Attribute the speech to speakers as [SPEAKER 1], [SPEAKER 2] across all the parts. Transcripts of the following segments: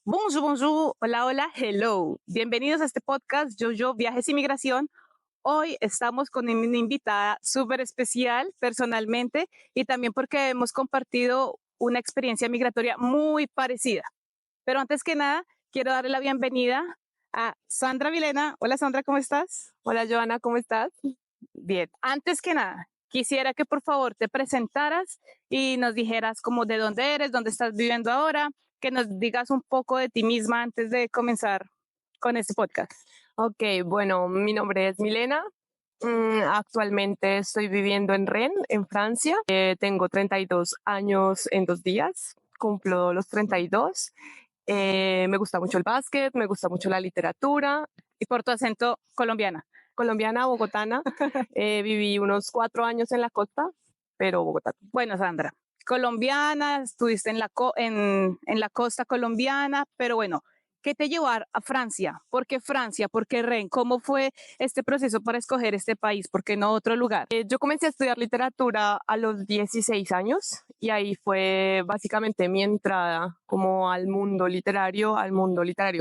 [SPEAKER 1] Bonjour, bonjour, hola, hola, hello. Bienvenidos a este podcast Yo, Viajes y Migración. Hoy estamos con una invitada súper especial personalmente y también porque hemos compartido una experiencia migratoria muy parecida. Pero antes que nada, quiero darle la bienvenida a Sandra Vilena. Hola Sandra, ¿cómo estás?
[SPEAKER 2] Hola Joana, ¿cómo estás?
[SPEAKER 1] Bien, antes que nada, quisiera que por favor te presentaras y nos dijeras como de dónde eres, dónde estás viviendo ahora, que nos digas un poco de ti misma antes de comenzar con este podcast.
[SPEAKER 2] Ok, bueno, mi nombre es Milena. Actualmente estoy viviendo en Rennes, en Francia. Tengo 32 años en 2 días. Cumplo los 32. Me gusta mucho el básquet, me gusta mucho la literatura.
[SPEAKER 1] Y por tu acento colombiana.
[SPEAKER 2] Colombiana, bogotana. Viví unos 4 años en la costa, pero Bogotá.
[SPEAKER 1] Bueno, Sandra, colombiana, estuviste en la costa colombiana, pero bueno, ¿qué te llevó a Francia? ¿Por qué Francia? ¿Por qué Rennes? ¿Cómo fue este proceso para escoger este país? ¿Por qué no otro lugar?
[SPEAKER 2] Yo comencé a estudiar literatura a los 16 años y ahí fue básicamente mi entrada como al mundo literario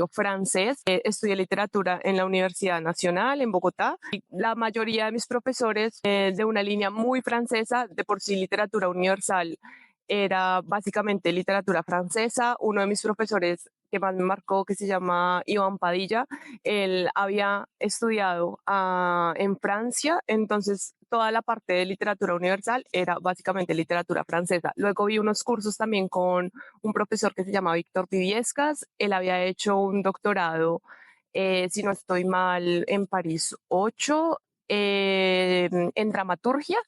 [SPEAKER 2] francés. Estudié literatura en la Universidad Nacional en Bogotá y la mayoría de mis profesores de una línea muy francesa, de por sí literatura universal era básicamente literatura francesa. Uno de mis profesores que más me marcó, que se llama Iván Padilla, él había estudiado en Francia, entonces toda la parte de literatura universal era básicamente literatura francesa. Luego vi unos cursos también con un profesor que se llama Víctor Viviescas. Él había hecho un doctorado, si no estoy mal, en París 8, en dramaturgia.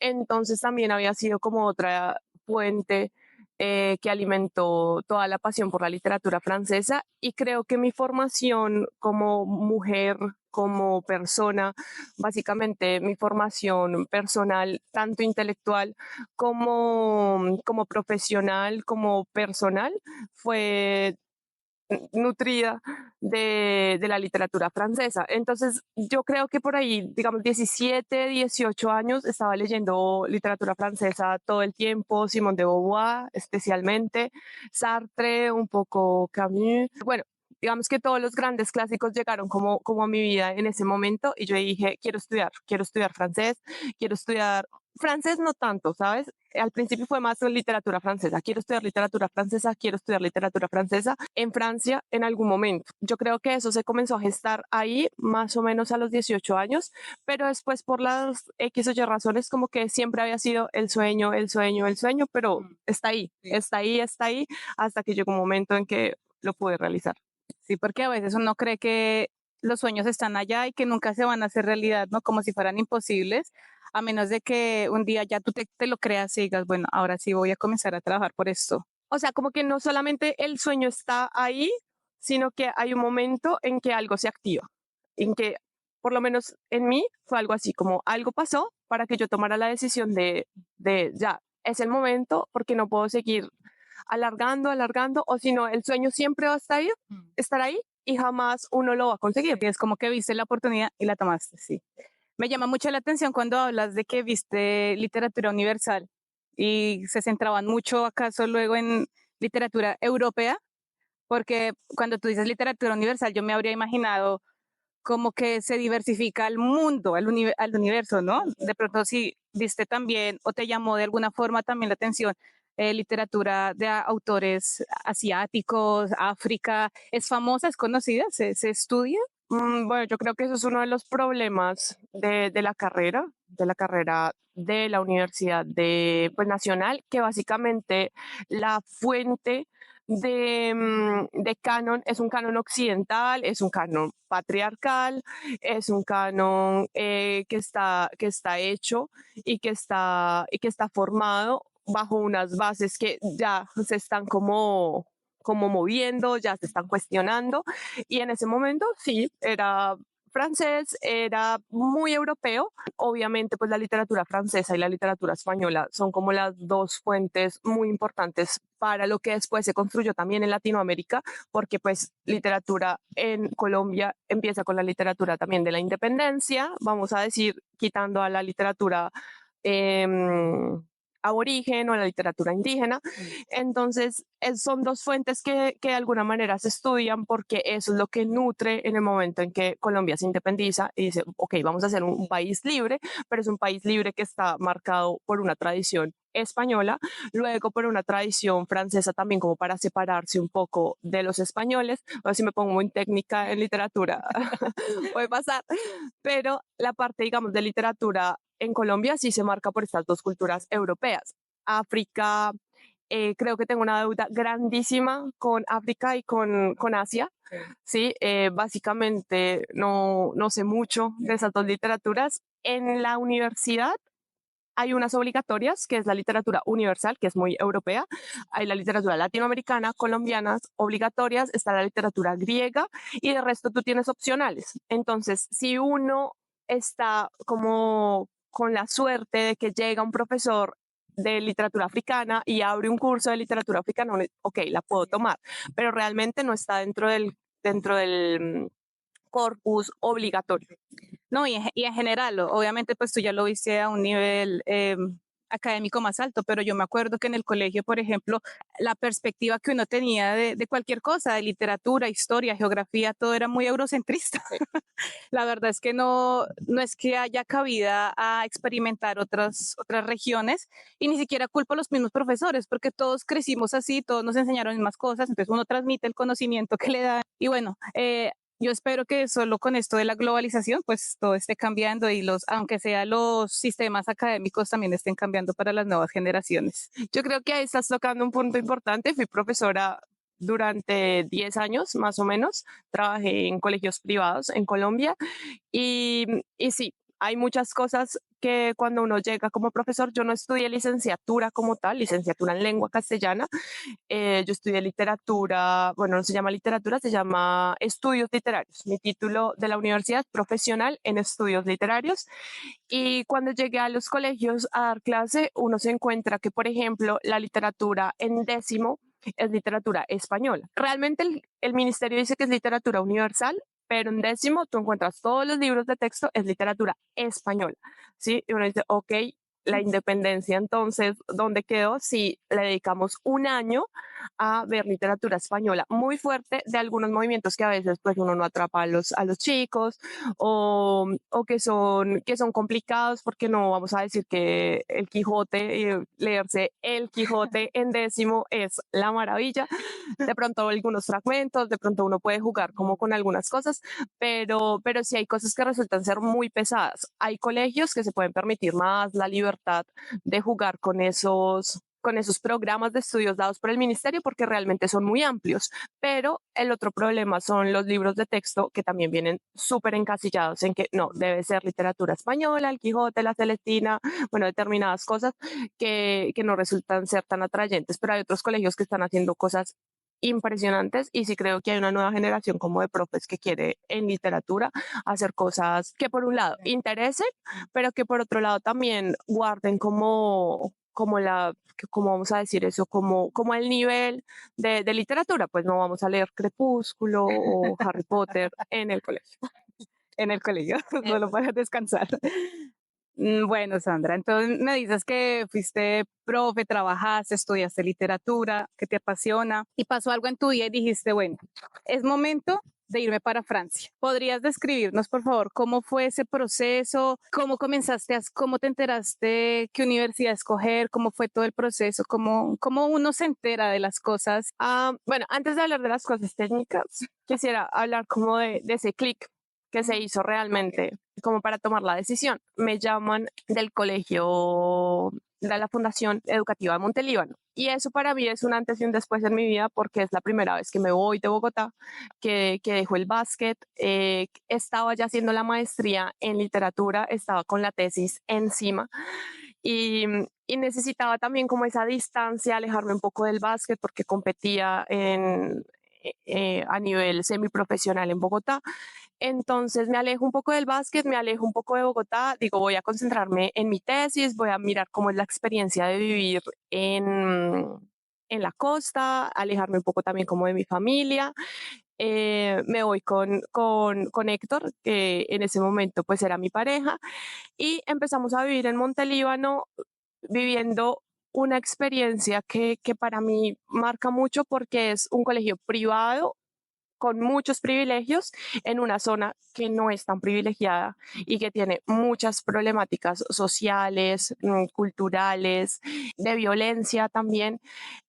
[SPEAKER 2] Entonces también había sido como otra fuente que alimentó toda la pasión por la literatura francesa, y creo que mi formación como mujer, como persona, básicamente mi formación personal, tanto intelectual como profesional, como personal, fue nutrida de la literatura francesa. Entonces, yo creo que por ahí, digamos, 17, 18 años, estaba leyendo literatura francesa todo el tiempo, Simone de Beauvoir especialmente, Sartre, un poco Camus. Bueno, digamos que todos los grandes clásicos llegaron como a mi vida en ese momento, y yo dije, quiero estudiar francés, quiero estudiar francés, no tanto, ¿sabes? Al principio fue más literatura francesa. Quiero estudiar literatura francesa, quiero estudiar literatura francesa en Francia en algún momento. Yo creo que eso se comenzó a gestar ahí más o menos a los 18 años, pero después por las X o Y razones como que siempre había sido el sueño, el sueño, el sueño, pero está ahí, está ahí, está ahí, hasta que llegó un momento en que lo pude realizar.
[SPEAKER 1] Sí, porque a veces uno cree que los sueños están allá y que nunca se van a hacer realidad, ¿no? Como si fueran imposibles, a menos de que un día ya tú te lo creas y digas, bueno, ahora sí voy a comenzar a trabajar por esto.
[SPEAKER 2] O sea, como que no solamente el sueño está ahí, sino que hay un momento en que algo se activa, en que por lo menos en mí fue algo así, como algo pasó para que yo tomara la decisión de ya, es el momento, porque no puedo seguir alargando, alargando, o si no, el sueño siempre va a estar ahí y jamás uno lo va a conseguir.
[SPEAKER 1] Y es como que viste la oportunidad y la tomaste, sí. Me llama mucho la atención cuando hablas de que viste literatura universal y se centraban mucho acaso luego en literatura europea, porque cuando tú dices literatura universal yo me habría imaginado como que se diversifica el mundo, al universo, ¿no? De pronto si viste también o te llamó de alguna forma también la atención literatura de autores asiáticos, África, ¿es famosa, es conocida, se estudia?
[SPEAKER 2] Bueno, yo creo que eso es uno de los problemas de la carrera de la Universidad pues, Nacional, que básicamente la fuente de canon es un canon occidental, es un canon patriarcal, es un canon que está hecho y que está formado bajo unas bases que ya se están como moviendo, ya se están cuestionando, y en ese momento sí, era francés, era muy europeo. Obviamente, pues la literatura francesa y la literatura española son como las dos fuentes muy importantes para lo que después se construyó también en Latinoamérica, porque pues literatura en Colombia empieza con la literatura también de la independencia, vamos a decir, quitando a la literatura eh, aborigen o la literatura indígena. Entonces, son dos fuentes que de alguna manera se estudian porque eso es lo que nutre en el momento en que Colombia se independiza y dice, ok, vamos a ser un país libre, pero es un país libre que está marcado por una tradición española, luego por una tradición francesa también como para separarse un poco de los españoles. A ver si me pongo muy técnica en literatura, puede pasar, pero la parte, digamos, de literatura en Colombia sí se marca por estas dos culturas europeas. África, creo que tengo una deuda grandísima con África y con Asia. Sí, básicamente no sé mucho de esas dos literaturas. En la universidad hay unas obligatorias, que es la literatura universal, que es muy europea. Hay la literatura latinoamericana, colombianas, obligatorias. Está la literatura griega y de resto tú tienes opcionales. Entonces, si uno está como con la suerte de que llega un profesor de literatura africana y abre un curso de literatura africana, ok, la puedo tomar, pero realmente no está dentro del corpus obligatorio.
[SPEAKER 1] No, y en general, obviamente, pues tú ya lo viste a un nivel académico más alto, pero yo me acuerdo que en el colegio, por ejemplo, la perspectiva que uno tenía de cualquier cosa, de literatura, historia, geografía, todo era muy eurocentrista. La verdad es que no es que haya cabida a experimentar otras regiones y ni siquiera culpo a los mismos profesores, porque todos crecimos así, todos nos enseñaron las mismas cosas, entonces uno transmite el conocimiento que le da. Y bueno, yo espero que solo con esto de la globalización, pues todo esté cambiando y aunque sea los sistemas académicos también estén cambiando para las nuevas generaciones.
[SPEAKER 2] Yo creo que ahí estás tocando un punto importante. Fui profesora durante 10 años, más o menos. Trabajé en colegios privados en Colombia y sí, hay muchas cosas que cuando uno llega como profesor, yo no estudié licenciatura como tal, licenciatura en lengua castellana, yo estudié literatura, bueno, no se llama literatura, se llama estudios literarios. Mi título de la universidad profesional en estudios literarios. Y cuando llegué a los colegios a dar clase, uno se encuentra que, por ejemplo, la literatura en décimo es literatura española. Realmente el ministerio dice que es literatura universal, pero en décimo tú encuentras todos los libros de texto, es literatura española. ¿Sí? Y uno dice, ok, la independencia entonces, ¿dónde quedó? Si le dedicamos un año a ver literatura española muy fuerte de algunos movimientos que a veces pues uno no atrapa a los chicos o que son complicados porque no vamos a decir que el Quijote, leerse el Quijote en décimo es la maravilla. De pronto algunos fragmentos, de pronto uno puede jugar como con algunas cosas, pero sí hay cosas que resultan ser muy pesadas. Hay colegios que se pueden permitir más la libertad de jugar con esos programas de estudios dados por el ministerio porque realmente son muy amplios, pero el otro problema son los libros de texto que también vienen súper encasillados en que no, debe ser literatura española, el Quijote, la Celestina, bueno, determinadas cosas que no resultan ser tan atrayentes, pero hay otros colegios que están haciendo cosas impresionantes y sí creo que hay una nueva generación como de profes que quiere en literatura hacer cosas que por un lado interesen, pero que por otro lado también guarden como vamos a decir eso, como el nivel de literatura, pues no vamos a leer Crepúsculo o Harry Potter en el colegio.
[SPEAKER 1] En el colegio, solo para descansar. Bueno, Sandra, entonces me dices que fuiste profe, trabajaste, estudiaste literatura, que te apasiona y pasó algo en tu vida y dijiste, bueno, es momento de irme para Francia. ¿Podrías describirnos, por favor, cómo fue ese proceso? ¿Cómo comenzaste? ¿Cómo te enteraste qué universidad escoger? ¿Cómo fue todo el proceso? ¿Cómo uno se entera de las cosas?
[SPEAKER 2] Bueno, antes de hablar de las cosas técnicas, quisiera hablar como de ese clic que se hizo realmente como para tomar la decisión. Me llaman del colegio de la Fundación Educativa de Montelíbano. Y eso para mí es un antes y un después en mi vida porque es la primera vez que me voy de Bogotá, que dejo el básquet. Estaba ya haciendo la maestría en literatura, estaba con la tesis encima y necesitaba también como esa distancia, alejarme un poco del básquet porque competía a nivel semiprofesional en Bogotá. Entonces me alejo un poco del básquet, me alejo un poco de Bogotá, digo, voy a concentrarme en mi tesis, voy a mirar cómo es la experiencia de vivir en la costa, alejarme un poco también como de mi familia. Me voy con Héctor, que en ese momento pues era mi pareja, y empezamos a vivir en Montelíbano, viviendo una experiencia que para mí marca mucho porque es un colegio privado con muchos privilegios en una zona que no es tan privilegiada y que tiene muchas problemáticas sociales, culturales, de violencia también.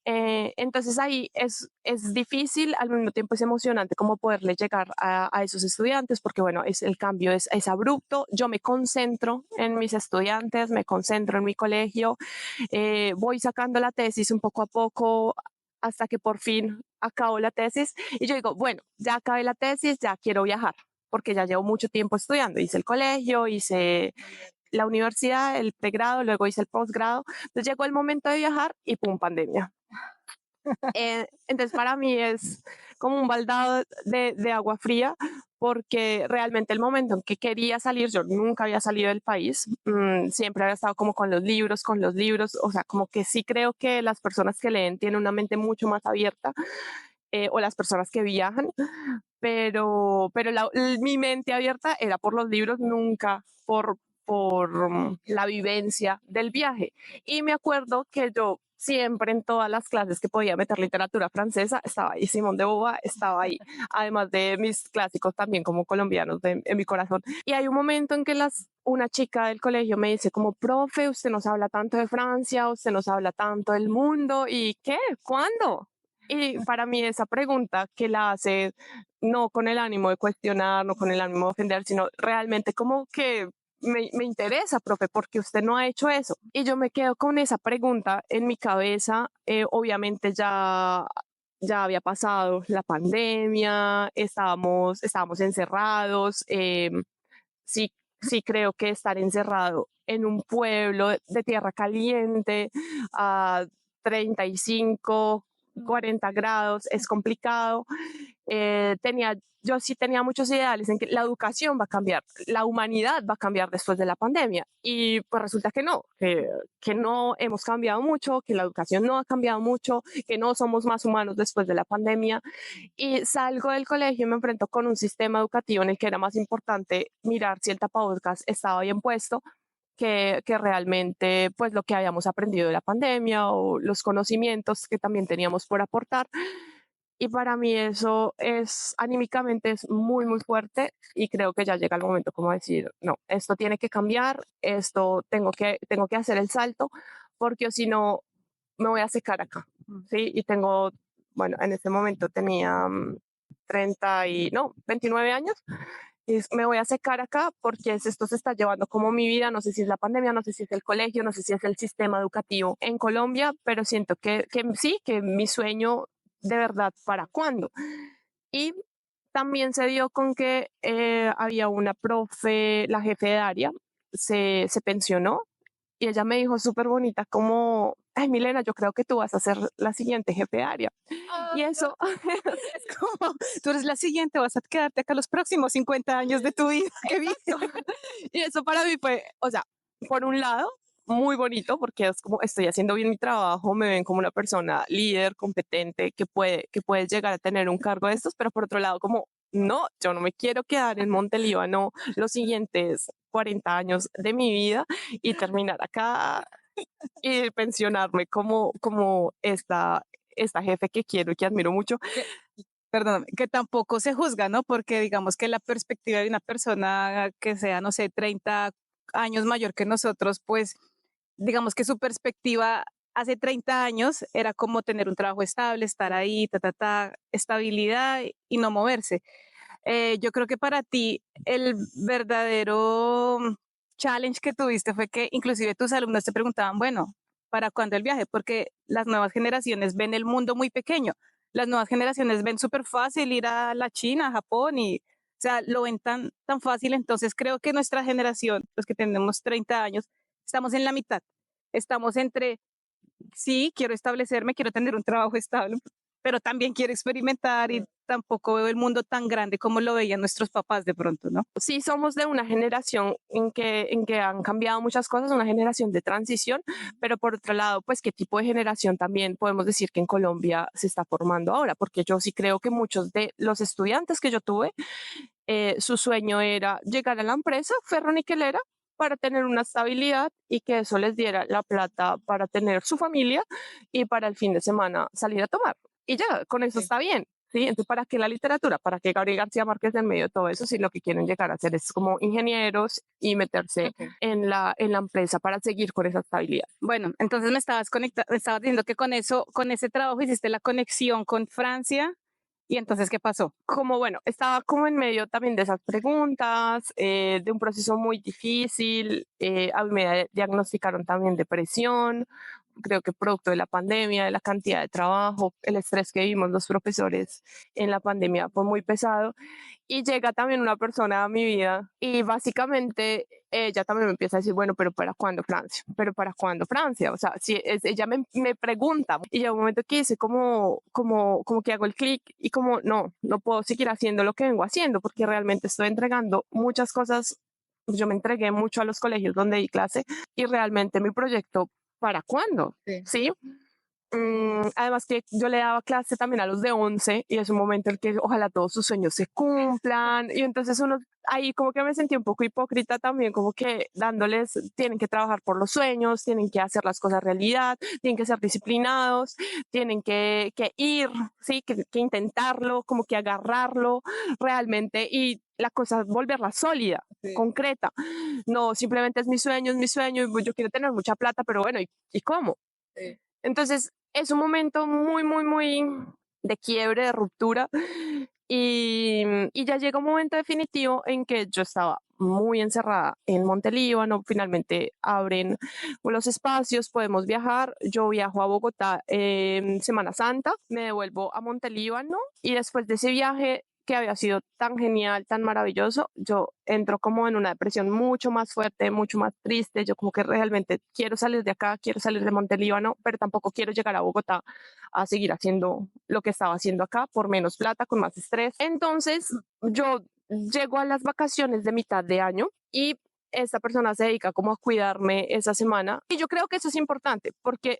[SPEAKER 2] Entonces ahí es difícil, al mismo tiempo es emocionante como poderle llegar a esos estudiantes, porque bueno, el cambio es abrupto. Yo me concentro en mis estudiantes, me concentro en mi colegio, voy sacando la tesis un poco a poco hasta que por fin acabo la tesis y yo digo, bueno, ya acabé la tesis, ya quiero viajar, porque ya llevo mucho tiempo estudiando. Hice el colegio, hice la universidad, el pregrado, luego hice el posgrado. Entonces llegó el momento de viajar y pum, pandemia. Entonces para mí es como un baldado de agua fría porque realmente el momento en que quería salir, yo nunca había salido del país, siempre había estado como con los libros, o sea, como que sí creo que las personas que leen tienen una mente mucho más abierta, o las personas que viajan, pero mi mente abierta era por los libros, nunca por la vivencia del viaje. Y me acuerdo que yo siempre en todas las clases que podía meter literatura francesa, estaba ahí Simón de Beauvoir, estaba ahí, además de mis clásicos también como colombianos en mi corazón. Y hay un momento en que una chica del colegio me dice como, profe, usted nos habla tanto de Francia, usted nos habla tanto del mundo, ¿y qué? ¿Cuándo? Y para mí esa pregunta que la hace no con el ánimo de cuestionar, no con el ánimo de ofender, sino realmente como que me interesa, profe, porque usted no ha hecho eso. Y yo me quedo con esa pregunta en mi cabeza. Obviamente ya había pasado la pandemia, estábamos encerrados. Sí, sí creo que estar encerrado en un pueblo de tierra caliente a 35, 40 grados es complicado. Yo sí tenía muchos ideales en que la educación va a cambiar, la humanidad va a cambiar después de la pandemia y pues resulta que no, que no hemos cambiado mucho, que la educación no ha cambiado mucho, que no somos más humanos después de la pandemia y salgo del colegio y me enfrento con un sistema educativo en el que era más importante mirar si el tapabocas estaba bien puesto que realmente pues lo que habíamos aprendido de la pandemia o los conocimientos que también teníamos por aportar. Y para mí eso es anímicamente es muy, muy fuerte y creo que ya llega el momento como decir, no, esto tiene que cambiar, esto tengo que hacer el salto porque o si no me voy a secar acá, ¿sí? Y tengo, bueno, en ese momento tenía 30 y, no, 29 años. Me voy a secar acá porque esto se está llevando como mi vida, no sé si es la pandemia, no sé si es el colegio, no sé si es el sistema educativo en Colombia, pero siento que sí, que mi sueño de verdad, ¿para cuándo? Y también se dio con que había una profe, la jefe de área, se pensionó y ella me dijo súper bonita como, ay Milena, yo creo que tú vas a ser la siguiente jefe de área. Y eso,
[SPEAKER 1] Es como, tú eres la siguiente, vas a quedarte acá los próximos 50 años de tu vida. Qué bien.
[SPEAKER 2] y eso para mí fue, o sea, por un lado, muy bonito porque es como estoy haciendo bien mi trabajo, me ven como una persona líder, competente, que puede llegar a tener un cargo de estos, pero por otro lado, como no, yo no me quiero quedar en Montelíbano los siguientes 40 años de mi vida y terminar acá y pensionarme como esta jefe que quiero y que admiro mucho.
[SPEAKER 1] Perdóname, que tampoco se juzga, ¿no? Porque digamos que la perspectiva de una persona que sea, no sé, 30 años mayor que nosotros, pues digamos que su perspectiva hace 30 años era como tener un trabajo estable, estar ahí, estabilidad y no moverse. Yo creo que para ti el verdadero challenge que tuviste fue que inclusive tus alumnos te preguntaban, bueno, ¿para cuándo el viaje? Porque las nuevas generaciones ven el mundo muy pequeño. Las nuevas generaciones ven súper fácil ir a la China, a Japón y, o sea, lo ven tan fácil. Entonces creo que nuestra generación, los que tenemos 30 años, estamos en la mitad. Estamos entre, sí, quiero establecerme, quiero tener un trabajo estable, pero también quiero experimentar y tampoco veo el mundo tan grande como lo veían nuestros papás de pronto, ¿no?
[SPEAKER 2] Sí somos de una generación en que han cambiado muchas cosas, una generación de transición, pero por otro lado, pues qué tipo de generación también podemos decir que en Colombia se está formando ahora, porque yo sí creo que muchos de los estudiantes que yo tuve, su sueño era llegar a la empresa ferroniquelera para tener una estabilidad y que eso les diera la plata para tener su familia y para el fin de semana salir a tomar. Y ya, con eso
[SPEAKER 1] Sí.
[SPEAKER 2] está bien. ¿Sí? Entonces, ¿para qué la literatura? ¿Para qué Gabriel García Márquez en medio de todo eso? Si lo que quieren llegar a hacer es como ingenieros y meterse
[SPEAKER 1] Ok.
[SPEAKER 2] en la empresa para seguir con esa estabilidad.
[SPEAKER 1] Bueno, entonces me estabas diciendo que con eso, con ese trabajo hiciste la conexión con Francia y entonces, ¿qué pasó?
[SPEAKER 2] Como bueno, estaba como en medio también de esas preguntas, de un proceso muy difícil, a mí me diagnosticaron también depresión, creo que producto de la pandemia, de la cantidad de trabajo, el estrés que vivimos los profesores en la pandemia fue muy pesado y llega también una persona a mi vida y básicamente ella también me empieza a decir, bueno, pero ¿para cuándo Francia? ¿Pero para cuándo Francia? O sea, si es, ella me pregunta y llega un momento que dice como que hago el clic y como no puedo seguir haciendo lo que vengo haciendo porque realmente estoy entregando muchas cosas. Yo me entregué mucho a los colegios donde di clase y realmente mi proyecto, ¿para cuándo?
[SPEAKER 1] Sí.
[SPEAKER 2] ¿Sí? Además que yo le daba clase también a los de 11 y es un momento en el que ojalá todos sus sueños se cumplan y entonces uno ahí como que me sentí un poco hipócrita también, como que dándoles, tienen que trabajar por los sueños, tienen que hacer las cosas realidad, tienen que ser disciplinados, tienen que ir, ¿sí? Que intentarlo, como que agarrarlo realmente y la cosa volverla sólida,
[SPEAKER 1] Sí.
[SPEAKER 2] concreta. No, simplemente es mi sueño, y yo quiero tener mucha plata, pero bueno, y cómo?
[SPEAKER 1] Sí.
[SPEAKER 2] Entonces, es un momento muy de quiebre, de ruptura. Y ya llega un momento definitivo en que yo estaba muy encerrada en Montelíbano, finalmente abren los espacios, podemos viajar, yo viajo a Bogotá en Semana Santa, me devuelvo a Montelíbano y después de ese viaje que había sido tan genial, tan maravilloso, yo entro como en una depresión mucho más fuerte, mucho más triste, yo como que realmente quiero salir de acá, quiero salir de Montelíbano, pero tampoco quiero llegar a Bogotá a seguir haciendo lo que estaba haciendo acá por menos plata, con más estrés. Entonces, yo llego a las vacaciones de mitad de año y esta persona se dedica como a cuidarme esa semana y yo creo que eso es importante porque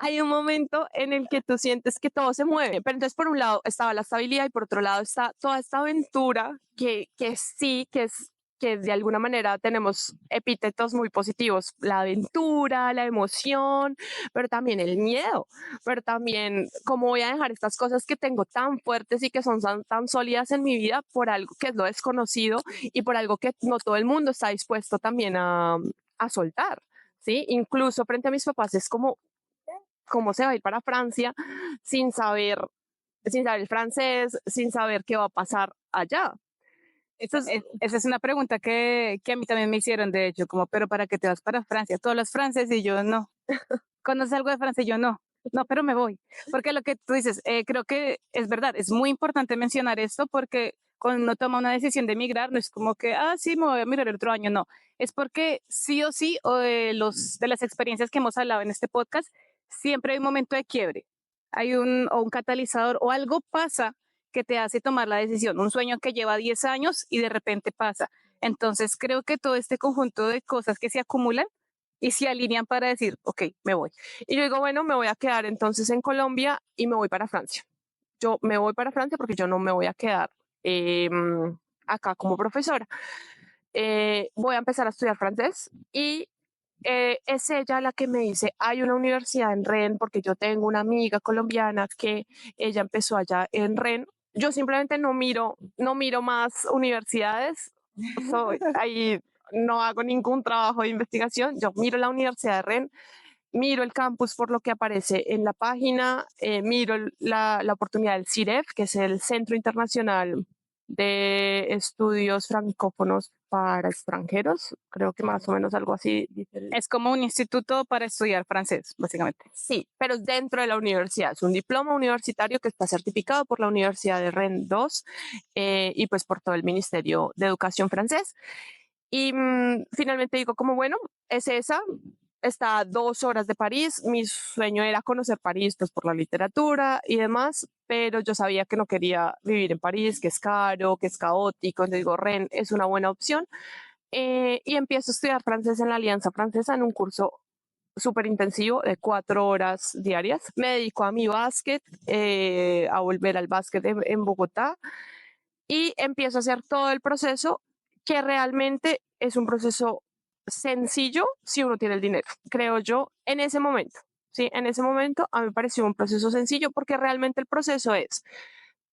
[SPEAKER 2] hay un momento en el que tú sientes que todo se mueve, pero entonces por un lado estaba la estabilidad y por otro lado está toda esta aventura que sí, que de alguna manera tenemos epítetos muy positivos, la aventura, la emoción, pero también el miedo, pero también cómo voy a dejar estas cosas que tengo tan fuertes y que son tan sólidas en mi vida por algo que es lo desconocido y por algo que no todo el mundo está dispuesto también a soltar. ¿Sí? Incluso frente a mis papás es como, ¿cómo se va a ir para Francia sin saber, sin saber el francés, sin saber qué va a pasar allá? Entonces,
[SPEAKER 1] Esa es una pregunta que a mí también me hicieron, de hecho, como, pero ¿para qué te vas para Francia? Todos los franceses y yo no. ¿Conoces algo de Francia? Y yo no. No, pero me voy. Porque lo que tú dices, creo que es verdad, es muy importante mencionar esto porque cuando uno toma una decisión de emigrar, no es como que, ah, sí, me voy a migrar el otro año, no. Es porque sí o sí, o de las experiencias que hemos hablado en este podcast, siempre hay un momento de quiebre. Hay o un catalizador o algo pasa que te hace tomar la decisión. Un sueño que lleva 10 años y de repente pasa. Entonces creo que todo este conjunto de cosas que se acumulan y se alinean para decir, ok, me voy.
[SPEAKER 2] y yo digo, bueno, me voy a quedar entonces en Colombia y me voy para Francia. Yo me voy para Francia porque yo no me voy a quedar acá como profesora. Voy a empezar a estudiar francés y es ella la que me dice, hay una universidad en Rennes porque yo tengo una amiga colombiana que ella empezó allá en Rennes. Yo simplemente no miro más universidades, soy ahí no hago ningún trabajo de investigación, yo miro la Universidad de Rennes, miro el campus por lo que aparece en la página, miro la oportunidad del CIREF, que es el Centro Internacional de Estudios Francófonos para Extranjeros, creo que más o menos algo así dice.
[SPEAKER 1] Es como un instituto para estudiar francés, básicamente.
[SPEAKER 2] Sí, pero es dentro de la universidad. Es un diploma universitario que está certificado por la Universidad de Rennes 2 y pues por todo el Ministerio de Educación francés. Y finalmente digo como, bueno, es esa, está a 2 horas de París. Mi sueño era conocer París pues por la literatura y demás, pero yo sabía que no quería vivir en París, que es caro, que es caótico. Entonces digo, Rennes es una buena opción. Y empiezo a estudiar francés en la Alianza Francesa en un curso súper intensivo de 4 horas diarias. Me dedico a mi básquet, a volver al básquet en Bogotá y empiezo a hacer todo el proceso que realmente es un proceso sencillo si uno tiene el dinero, creo yo, en ese momento. Sí, en ese momento a mí me pareció un proceso sencillo porque realmente el proceso es,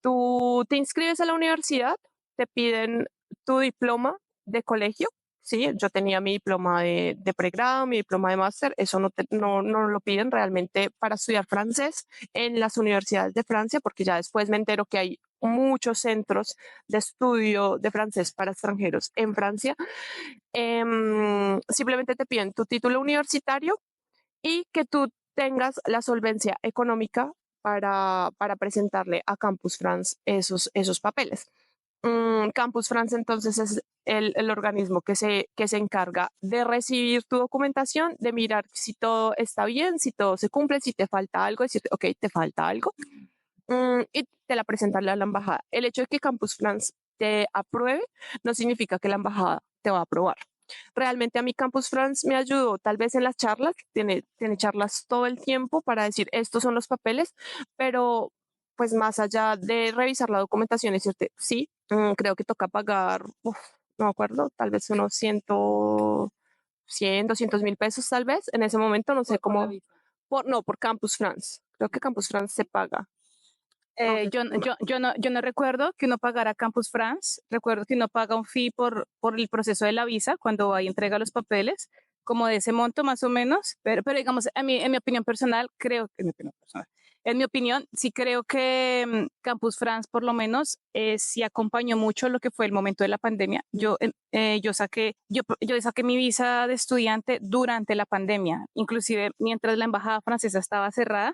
[SPEAKER 2] tú te inscribes a la universidad, te piden tu diploma de colegio. Sí, yo tenía mi diploma de pregrado, mi diploma de máster, eso no lo piden realmente para estudiar francés en las universidades de Francia, porque ya después me entero que hay muchos centros de estudio de francés para extranjeros en Francia. Simplemente te piden tu título universitario y que tú tengas la solvencia económica para presentarle a Campus France esos papeles. Campus France entonces es el organismo que se encarga de recibir tu documentación, de mirar si todo está bien, si todo se cumple, si te falta algo, decirte, ok, te falta algo, y te la presentarle a la embajada. El hecho de que Campus France te apruebe no significa que la embajada te va a aprobar. Realmente a mi Campus France me ayudó tal vez en las charlas, tiene charlas todo el tiempo para decir estos son los papeles, pero pues más allá de revisar la documentación y decirte, sí, creo que toca pagar, no me acuerdo, tal vez unos 200.000 pesos tal vez, en ese momento no sé cómo, no, por Campus France, creo que Campus France se paga. No sé,
[SPEAKER 1] Yo no recuerdo que uno pagara Campus France, recuerdo que uno paga un fee por el proceso de la visa cuando va y entrega los papeles, como de ese monto más o menos, pero digamos, en mi opinión personal, creo que, en mi opinión, sí creo que Campus France por lo menos sí acompañó mucho lo que fue el momento de la pandemia. Yo saqué mi visa de estudiante durante la pandemia, inclusive mientras la embajada francesa estaba cerrada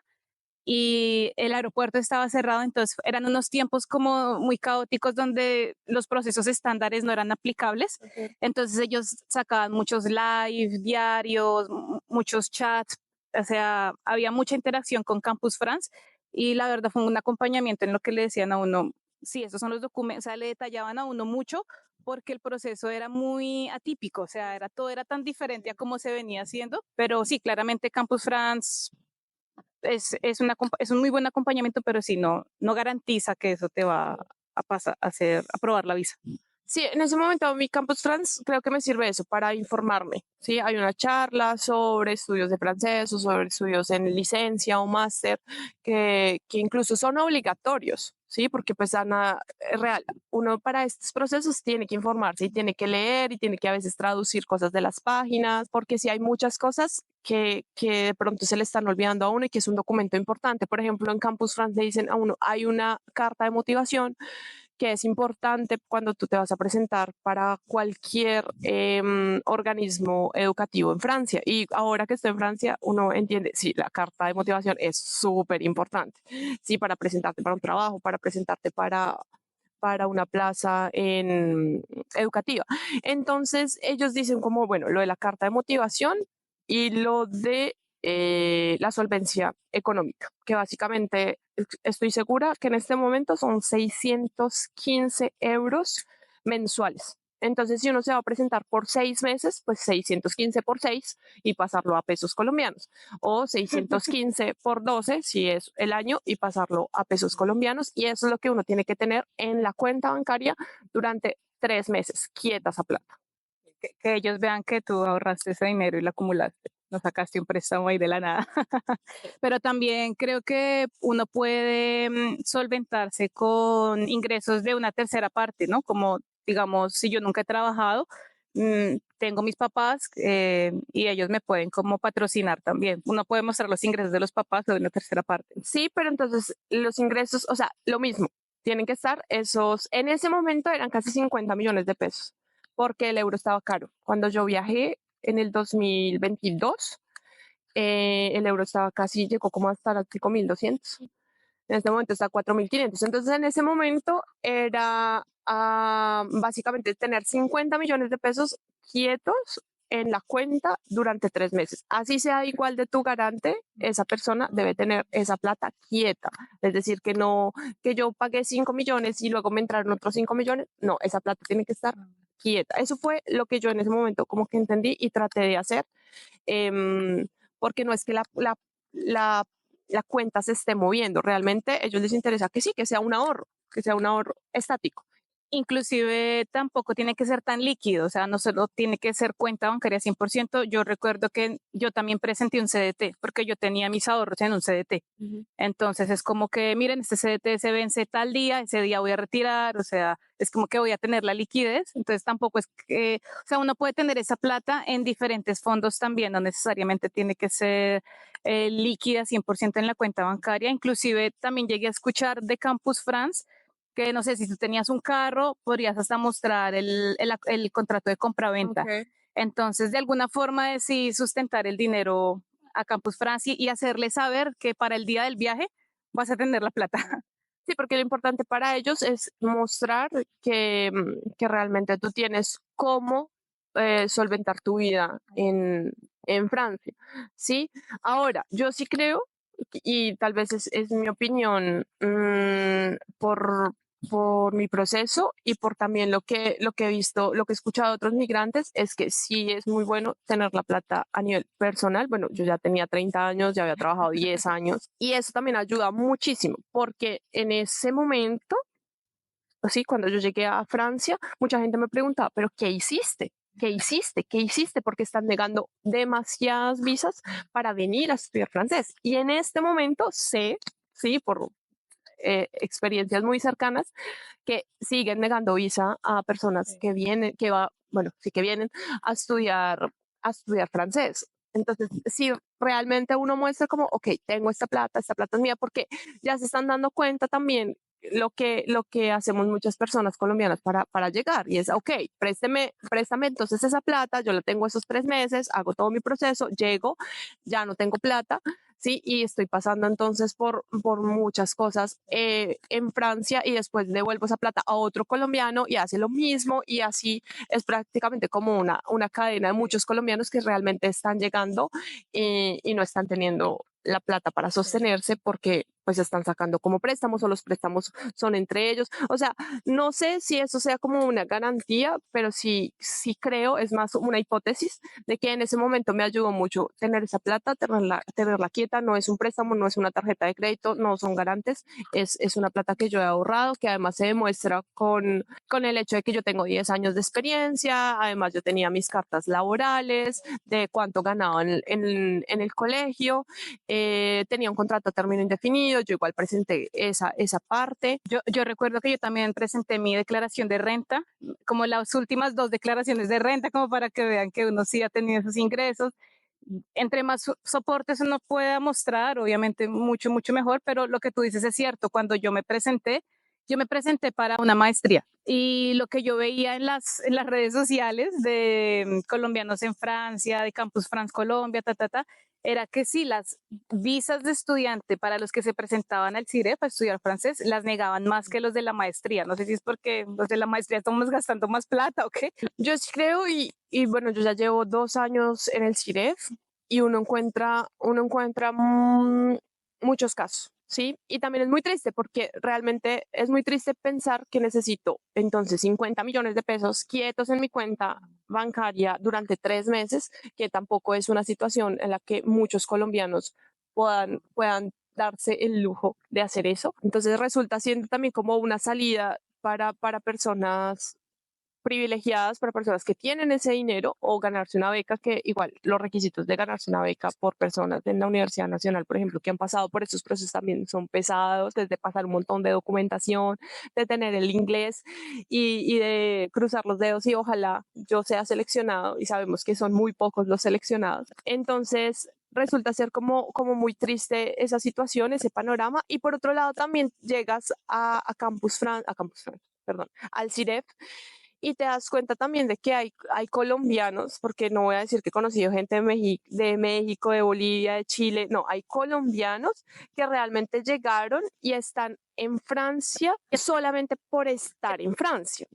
[SPEAKER 1] y el aeropuerto estaba cerrado, entonces eran unos tiempos como muy caóticos donde los procesos estándares no eran aplicables.
[SPEAKER 2] okay.
[SPEAKER 1] Entonces ellos sacaban muchos live diarios, muchos chats, o sea, había mucha interacción con Campus France y la verdad fue un acompañamiento en lo que le decían a uno, sí, esos son los documentos, o sea, le detallaban a uno mucho porque el proceso era muy atípico, o sea, todo era tan diferente a cómo se venía haciendo, pero sí, claramente Campus France es un muy buen acompañamiento, pero sí no garantiza que eso te va a pasar a hacer aprobar la visa.
[SPEAKER 2] Sí, en ese momento mi Campus France creo que me sirve eso para informarme. Sí, hay una charla sobre estudios de francés o sobre estudios en licencia o máster que incluso son obligatorios. Sí, porque pues Ana, es real, uno para estos procesos tiene que informarse y tiene que leer y tiene que a veces traducir cosas de las páginas, porque sí hay muchas cosas que de pronto se le están olvidando a uno y que es un documento importante. Por ejemplo, en Campus France le dicen a uno, hay una carta de motivación que es importante cuando tú te vas a presentar para cualquier organismo educativo en Francia. Y ahora que estoy en Francia, uno entiende, sí, la carta de motivación es súper importante, sí, para presentarte para un trabajo, para presentarte para una plaza educativa. Entonces ellos dicen como, bueno, lo de la carta de motivación y lo de la solvencia económica, que básicamente estoy segura que en este momento son 615 euros mensuales. Entonces, si uno se va a presentar por 6 meses, pues 615 por 6 y pasarlo a pesos colombianos. O 615 por 12, si es el año, y pasarlo a pesos colombianos. Y eso es lo que uno tiene que tener en la cuenta bancaria durante 3 meses, quieta esa plata.
[SPEAKER 1] Que ellos vean que tú ahorraste ese dinero y lo acumulaste, no sacaste un préstamo ahí de la nada. Pero también creo que uno puede solventarse con ingresos de una tercera parte, ¿no? Como, digamos, si yo nunca he trabajado, tengo mis papás y ellos me pueden como patrocinar también. Uno puede mostrar los ingresos de los papás o de una tercera parte.
[SPEAKER 2] Sí, pero entonces los ingresos, o sea, lo mismo, tienen que estar esos, en ese momento eran casi 50 millones de pesos, porque el euro estaba caro. Cuando yo viajé en el 2022, el euro estaba casi, llegó como hasta los 5.200. En este momento está a 4.500. Entonces, en ese momento era básicamente tener 50 millones de pesos quietos en la cuenta durante 3 meses. Así sea igual de tu garante, esa persona debe tener esa plata quieta. Es decir, que no, que yo pagué 5 millones y luego me entraron otros 5 millones. No, esa plata tiene que estar quieta. Eso fue lo que yo en ese momento como que entendí y traté de hacer, porque no es que la la cuenta se esté moviendo. Realmente a ellos les interesa que sí, que sea un ahorro estático.
[SPEAKER 1] inclusive tampoco tiene que ser tan líquido, o sea, no solo tiene que ser cuenta bancaria 100%. Yo recuerdo que yo también presenté un CDT porque yo tenía mis ahorros en un CDT.
[SPEAKER 2] Ujú.
[SPEAKER 1] Entonces es como que, miren, este CDT se vence tal día, ese día voy a retirar, o sea, es como que voy a tener la liquidez. Entonces tampoco es que, o sea, uno puede tener esa plata en diferentes fondos también, no necesariamente tiene que ser líquida 100% en la cuenta bancaria. Inclusive también llegué a escuchar de Campus France que no sé, si tú tenías un carro, podrías hasta mostrar el contrato de compraventa.
[SPEAKER 2] Okay.
[SPEAKER 1] Entonces, de alguna forma es sí sustentar el dinero a Campus France y hacerle saber que para el día del viaje vas a tener la plata.
[SPEAKER 2] Sí, porque lo importante para ellos es mostrar que, que realmente tú tienes cómo solventar tu vida en Francia, ¿sí? Ahora, yo sí creo, y tal vez es mi opinión por mi proceso y por también lo que he visto, lo que he escuchado de otros migrantes, es que sí es muy bueno tener la plata a nivel personal. Bueno, yo ya tenía 30 años, ya había trabajado 10 años y eso también ayuda muchísimo porque en ese momento, así cuando yo llegué a Francia, mucha gente me preguntaba, pero ¿qué hiciste? ¿Qué hiciste? ¿Qué hiciste? Porque están negando demasiadas visas para venir a estudiar francés. Y en este momento sé, sí, por experiencias muy cercanas, que siguen negando visa a personas que vienen, bueno, sí que vienen a estudiar francés. Entonces, si realmente uno muestra como, ok, tengo esta plata es mía, porque ya se están dando cuenta también lo que hacemos muchas personas colombianas para llegar y es, ok, préstame entonces esa plata, yo la tengo esos 3 meses, hago todo mi proceso, llego, ya no tengo plata, ¿sí? Y estoy pasando entonces por muchas cosas en Francia y después devuelvo esa plata a otro colombiano y hace lo mismo y así es prácticamente como una cadena de muchos colombianos que realmente están llegando y no están teniendo la plata para sostenerse porque pues están sacando como préstamos o los préstamos son entre ellos. O sea, no sé si eso sea como una garantía, pero sí creo, es más una hipótesis de que en ese momento me ayudó mucho tener esa plata, tenerla quieta, no es un préstamo, no es una tarjeta de crédito, no son garantes, es una plata que yo he ahorrado, que además se demuestra con el hecho de que yo tengo 10 años de experiencia, además yo tenía mis cartas laborales, de cuánto ganaba en el colegio, tenía un contrato a término indefinido, yo igual presenté esa parte.
[SPEAKER 1] Yo recuerdo que yo también presenté mi declaración de renta, como las últimas dos declaraciones de renta, como para que vean que uno sí ha tenido esos ingresos. Entre más soportes uno pueda mostrar, obviamente mucho, mucho mejor, pero lo que tú dices es cierto. Cuando yo me presenté para una maestría y lo que yo veía en las redes sociales de colombianos en Francia, de Campus France Colombia, era que sí, las visas de estudiante para los que se presentaban al CIRE para estudiar francés las negaban más que los de la maestría. No sé si es porque los de la maestría estamos gastando más plata o qué.
[SPEAKER 2] Yo sí creo y bueno, yo ya llevo 2 años en el CIREF y uno encuentra muchos casos, ¿sí? Y también es muy triste porque realmente es muy triste pensar que necesito entonces 50 millones de pesos quietos en mi cuenta bancaria durante 3 meses, que tampoco es una situación en la que muchos colombianos puedan darse el lujo de hacer eso. Entonces resulta siendo también como una salida para personas privilegiadas, para personas que tienen ese dinero o ganarse una beca, que igual los requisitos de ganarse una beca por personas en la Universidad Nacional, por ejemplo, que han pasado por estos procesos también son pesados, desde pasar un montón de documentación, de tener el inglés y de cruzar los dedos y ojalá yo sea seleccionado y sabemos que son muy pocos los seleccionados. Entonces, resulta ser como muy triste esa situación, ese panorama. Y por otro lado, también llegas a Campus France, perdón, al CIREF y te das cuenta también de que hay colombianos, porque no voy a decir que he conocido gente de México, de Bolivia, de Chile, no, hay colombianos que realmente llegaron y están en Francia solamente por estar en Francia.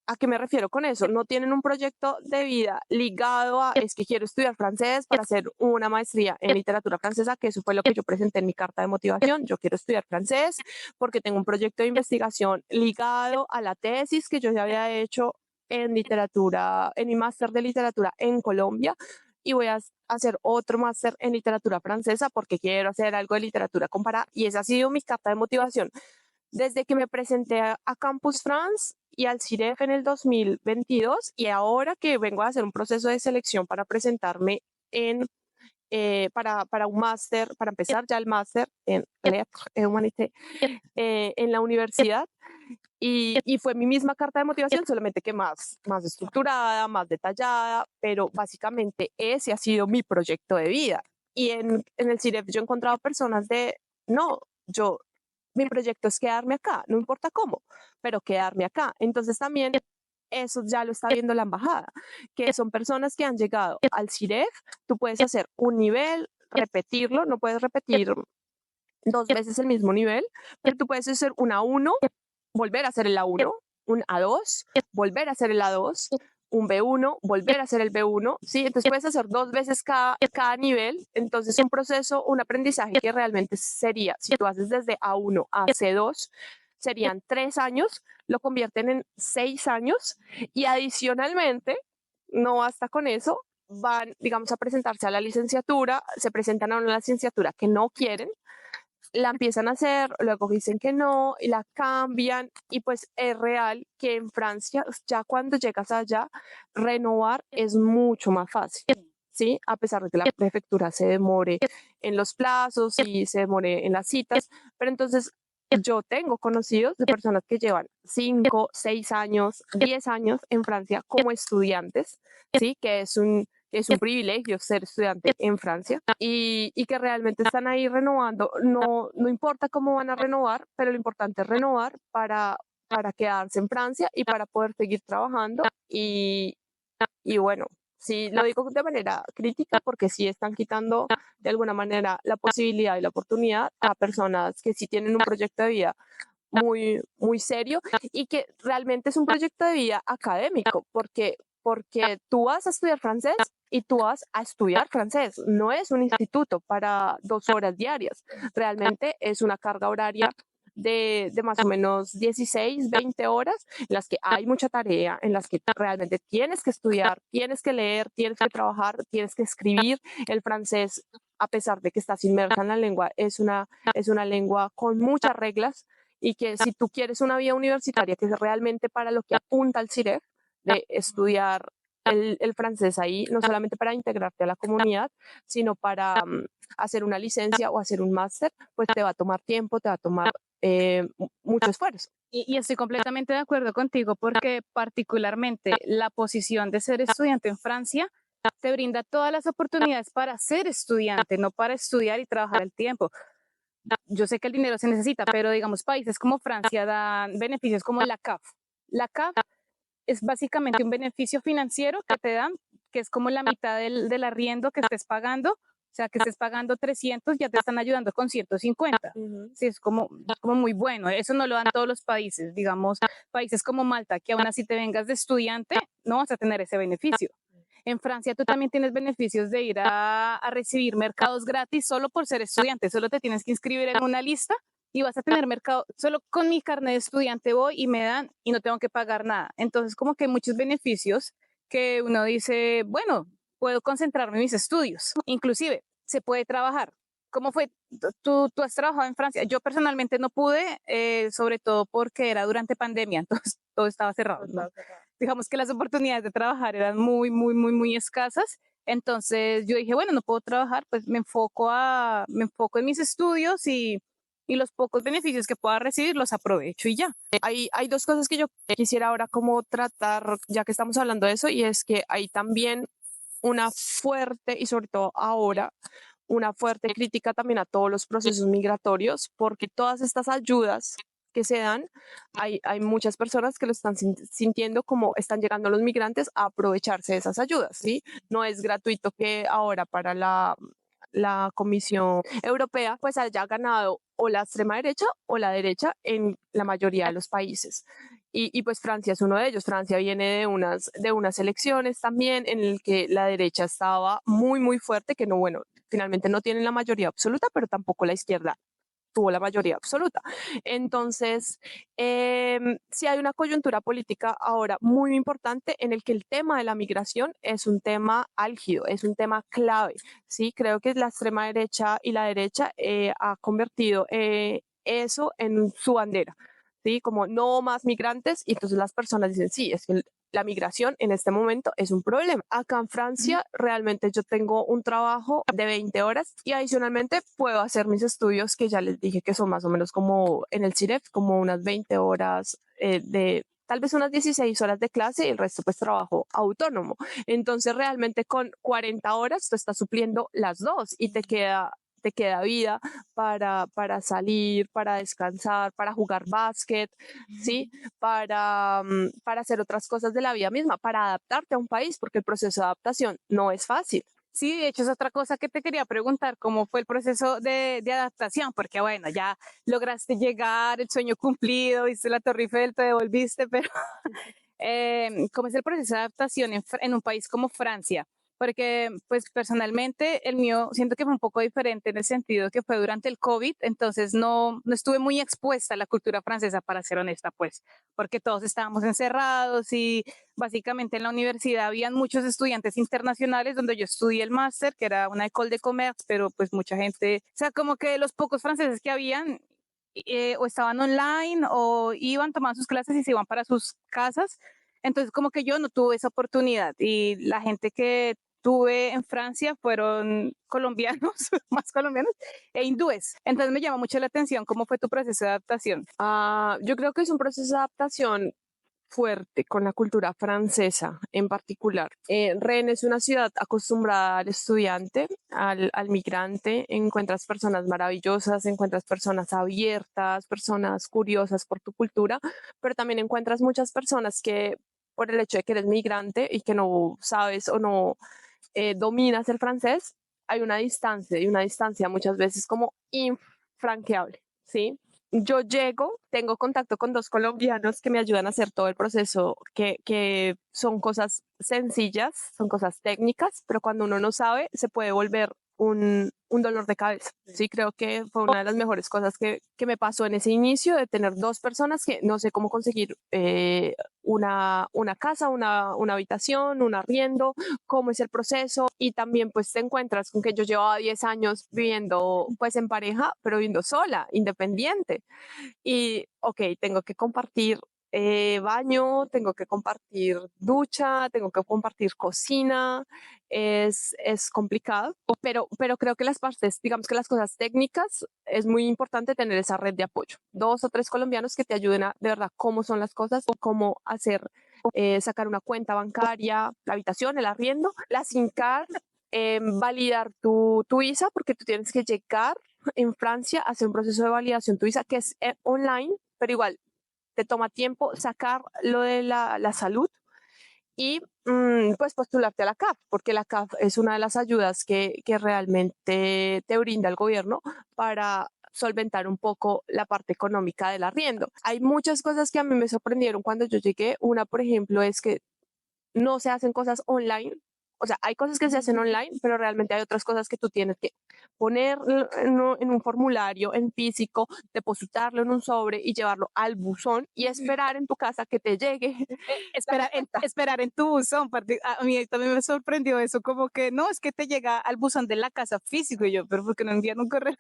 [SPEAKER 2] ¿A qué me refiero con eso? No tienen un proyecto de vida ligado a, es que quiero estudiar francés para hacer una maestría en literatura francesa, que eso fue lo que yo presenté en mi carta de motivación. Yo quiero estudiar francés porque tengo un proyecto de investigación ligado a la tesis que yo ya había hecho en literatura, en mi máster de literatura en Colombia. Y voy a hacer otro máster en literatura francesa porque quiero hacer algo de literatura comparada. Y esa ha sido mi carta de motivación desde que me presenté a Campus France y al CIREF en el 2022 y ahora que vengo a hacer un proceso de selección para presentarme en, para un máster, para empezar ya el máster en Lettres et Humanité en la universidad. Y fue mi misma carta de motivación, solamente que más estructurada, más detallada, pero básicamente ese ha sido mi proyecto de vida. Y en el CIREF yo he encontrado personas de, no, mi proyecto es quedarme acá, no importa cómo, pero quedarme acá. Entonces también eso ya lo está viendo la embajada, que son personas que han llegado al CIREF, tú puedes hacer un nivel, repetirlo, no puedes repetir 2 veces el mismo nivel, pero tú puedes hacer un A1, volver a hacer el A1, un A2, volver a hacer el A2, un B1, volver a hacer el B1, ¿sí? Entonces puedes hacer 2 veces cada nivel, entonces un proceso, un aprendizaje que realmente sería, si tú haces desde A1 a C2, serían 3 años, lo convierten en 6 años y adicionalmente, no basta con eso, van, digamos, a presentarse a la licenciatura, se presentan a una licenciatura que no quieren, la empiezan a hacer, luego dicen que no, y la cambian, y pues es real que en Francia, ya cuando llegas allá, renovar es mucho más fácil, ¿sí? A pesar de que la prefectura se demore en los plazos y se demore en las citas, pero entonces yo tengo conocidos de personas que llevan 5, 6 años, 10 años en Francia como estudiantes, ¿sí? Que es un privilegio ser estudiante en Francia y que realmente están ahí renovando. No importa cómo van a renovar, pero lo importante es renovar para quedarse en Francia y para poder seguir trabajando. Y bueno, sí, lo digo de manera crítica porque sí están quitando de alguna manera la posibilidad y la oportunidad a personas que sí tienen un proyecto de vida muy, muy serio y que realmente es un proyecto de vida académico, porque tú vas a estudiar francés y tú vas a estudiar francés. No es un instituto para 2 horas diarias. Realmente es una carga horaria de más o menos 16, 20 horas, en las que hay mucha tarea, en las que realmente tienes que estudiar, tienes que leer, tienes que trabajar, tienes que escribir. El francés, a pesar de que estás inmersa en la lengua, es una lengua con muchas reglas y que si tú quieres una vida universitaria, que es realmente para lo que apunta el CIREF, de estudiar el francés ahí, no solamente para integrarte a la comunidad, sino para hacer una licencia o hacer un máster, pues te va a tomar tiempo, te va a tomar mucho esfuerzo.
[SPEAKER 1] Y estoy completamente de acuerdo contigo porque particularmente la posición de ser estudiante en Francia te brinda todas las oportunidades para ser estudiante, no para estudiar y trabajar al tiempo. Yo sé que el dinero se necesita, pero digamos países como Francia dan beneficios como la CAF. La CAF es básicamente un beneficio financiero que te dan, que es como la mitad del arriendo que estés pagando. O sea, que estés pagando 300, ya te están ayudando con 150. Sí, es como muy bueno. Eso no lo dan todos los países. Digamos, países como Malta, que aún así te vengas de estudiante, no vas a tener ese beneficio. En Francia tú también tienes beneficios de ir a recibir mercados gratis solo por ser estudiante. Solo te tienes que inscribir en una lista y vas a tener mercado. Solo con mi carnet de estudiante voy y me dan y no tengo que pagar nada. Entonces, como que hay muchos beneficios que uno dice, bueno, puedo concentrarme en mis estudios. Inclusive, se puede trabajar. ¿Cómo fue? ¿Tú has trabajado en Francia? Yo personalmente no pude, sobre todo porque era durante pandemia, entonces todo estaba cerrado, ¿no? Digamos que las oportunidades de trabajar eran muy, muy, muy, muy escasas. Entonces yo dije, bueno, no puedo trabajar, pues me enfoco en mis estudios y los pocos beneficios que pueda recibir los aprovecho y ya.
[SPEAKER 2] Hay 2 cosas que yo quisiera ahora como tratar, ya que estamos hablando de eso, y es que hay también una fuerte, y sobre todo ahora, una fuerte crítica también a todos los procesos migratorios, porque todas estas ayudas que se dan, hay muchas personas que lo están sintiendo como están llegando los migrantes a aprovecharse de esas ayudas, ¿sí? No es gratuito que ahora para la Comisión Europea pues haya ganado o la extrema derecha o la derecha en la mayoría de los países. Y pues Francia es uno de ellos. Francia viene de unas elecciones también en el que la derecha estaba muy, muy fuerte, que no, bueno, finalmente no tienen la mayoría absoluta, pero tampoco la izquierda tuvo la mayoría absoluta. Entonces, sí hay una coyuntura política ahora muy importante en el que el tema de la migración es un tema álgido, es un tema clave. Sí, creo que la extrema derecha y la derecha ha convertido eso en su bandera. ¿sí? Como no más migrantes, y entonces las personas dicen, sí, es que la migración en este momento es un problema. Acá en Francia realmente yo tengo un trabajo de 20 horas y adicionalmente puedo hacer mis estudios que ya les dije que son más o menos como en el CIREF, como unas 20 horas de tal vez unas 16 horas de clase y el resto pues trabajo autónomo. Entonces realmente con 40 horas tú estás supliendo las dos y te queda vida para salir, para descansar, para jugar básquet, ¿sí? Para hacer otras cosas de la vida misma, para adaptarte a un país, porque el proceso de adaptación no es fácil.
[SPEAKER 1] Sí, de hecho es otra cosa que te quería preguntar, ¿cómo fue el proceso de adaptación? Porque bueno, ya lograste llegar, el sueño cumplido, viste la Torre Eiffel, te devolviste, pero ¿cómo es el proceso de adaptación en un país como Francia? Porque pues personalmente el mío siento que fue un poco diferente en el sentido que fue durante el COVID, entonces no estuve muy expuesta a la cultura francesa, para ser honesta, pues, porque todos estábamos encerrados y básicamente en la universidad habían muchos estudiantes internacionales donde yo estudié el máster, que era una école de commerce, pero pues mucha gente, o sea, como que los pocos franceses que habían o estaban online o iban, tomaban sus clases y se iban para sus casas. Entonces, como que yo no tuve esa oportunidad y la gente que tuve en Francia fueron colombianos, más colombianos e hindúes. Entonces me llama mucho la atención cómo fue tu proceso de adaptación.
[SPEAKER 2] Yo creo que es un proceso de adaptación fuerte con la cultura francesa en particular. Rennes es una ciudad acostumbrada al estudiante, al migrante. Encuentras personas maravillosas, encuentras personas abiertas, personas curiosas por tu cultura, pero también encuentras muchas personas que por el hecho de que eres migrante y que no sabes o no dominas el francés, hay una distancia y una distancia muchas veces como infranqueable, ¿sí? Yo llego, tengo contacto con dos colombianos que me ayudan a hacer todo el proceso, que son cosas sencillas, son cosas técnicas, pero cuando uno no sabe, se puede volver un dolor de cabeza. Sí, creo que fue una de las mejores cosas que me pasó en ese inicio de tener dos personas que no sé cómo conseguir una casa, una habitación, un arriendo, cómo es el proceso y también pues te encuentras con que yo llevaba 10 años viviendo pues en pareja, pero viviendo sola, independiente. Y, ok, tengo que compartir baño, tengo que compartir ducha, tengo que compartir cocina, es complicado, pero creo que las partes, digamos que las cosas técnicas, es muy importante tener esa red de apoyo. Dos o tres colombianos que te ayuden a de verdad cómo son las cosas, cómo hacer, sacar una cuenta bancaria, la habitación, el arriendo, la SIM card, validar tu visa, porque tú tienes que llegar en Francia hacer un proceso de validación tu visa que es online, pero igual te toma tiempo sacar lo de la salud y pues postularte a la CAF, porque la CAF es una de las ayudas que realmente te brinda el gobierno para solventar un poco la parte económica del arriendo. Hay muchas cosas que a mí me sorprendieron cuando yo llegué. Una, por ejemplo, es que no se hacen cosas online. O sea, hay cosas que se hacen online, pero realmente hay otras cosas que tú tienes que poner en un formulario, en físico, depositarlo en un sobre y llevarlo al buzón y esperar en tu casa que te llegue.
[SPEAKER 1] Esperar en tu buzón. A mí también me sorprendió eso, como que no, es que te llega al buzón de la casa físico y yo, pero ¿por qué no envían un correo?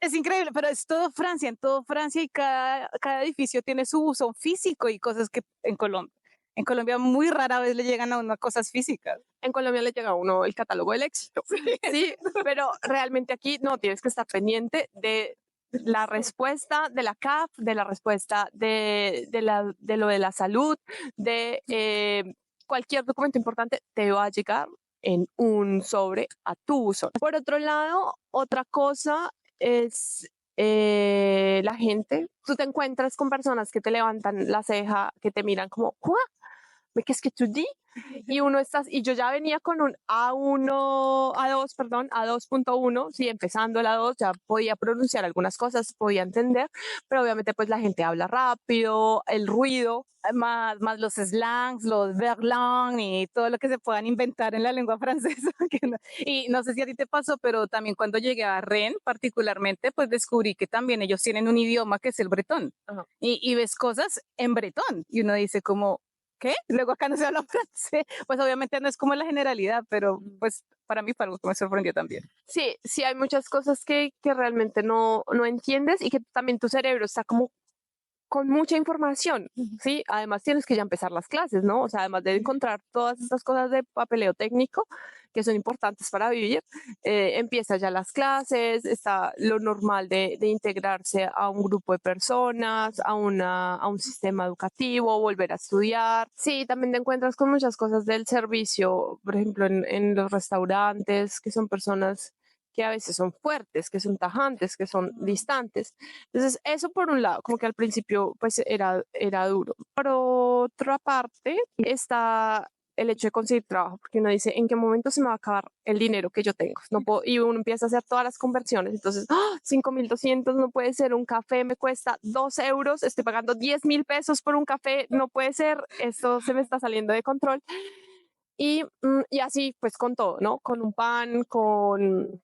[SPEAKER 1] Es increíble, pero es todo Francia, en todo Francia y cada edificio tiene su buzón físico y cosas que en Colombia muy rara vez le llegan a uno cosas físicas.
[SPEAKER 2] En Colombia le llega a uno el catálogo del éxito. Sí, pero realmente aquí no, tienes que estar pendiente de la respuesta de la CAF, de la respuesta de lo de la salud, de cualquier documento importante te va a llegar en un sobre a tu buzón. Por otro lado, otra cosa es la gente. Tú te encuentras con personas que te levantan la ceja, que te miran como, ¿qué? ¿Me que es que tú di? Y uno está, y yo ya venía con un A1, A2, perdón, A2.1, sí, empezando el A2, ya podía pronunciar algunas cosas, podía entender, pero obviamente pues la gente habla rápido, el ruido.
[SPEAKER 1] Más los slangs, los verlan y todo lo que se puedan inventar en la lengua francesa. Y no sé si a ti te pasó, pero también cuando llegué a Rennes, particularmente, pues descubrí que también ellos tienen un idioma que es el bretón.
[SPEAKER 2] Ajá.
[SPEAKER 1] Y ves cosas en bretón y uno dice como, ¿qué? Luego acá no se habla francés. Pues obviamente no es como la generalidad, pero pues para mí fue algo que me sorprendió también.
[SPEAKER 2] Sí, sí hay muchas cosas que realmente no entiendes y que también tu cerebro está como con mucha información, ¿sí? Además tienes que ya empezar las clases, ¿no? O sea, además de encontrar todas estas cosas de papeleo técnico que son importantes para vivir, empieza ya las clases, está lo normal de integrarse a un grupo de personas, a un sistema educativo, volver a estudiar. Sí, también te encuentras con muchas cosas del servicio, por ejemplo, en los restaurantes, que son personas que a veces son fuertes, que son tajantes, que son distantes. Entonces, eso por un lado, como que al principio pues era duro. Por otra parte, está el hecho de conseguir trabajo, porque uno dice, ¿en qué momento se me va a acabar el dinero que yo tengo? No puedo, y uno empieza a hacer todas las conversiones. Entonces, 5.200 no puede ser, un café me cuesta 2 euros, estoy pagando 10.000 pesos por un café, no puede ser, esto se me está saliendo de control. Y así pues con todo, ¿no? Con un pan, con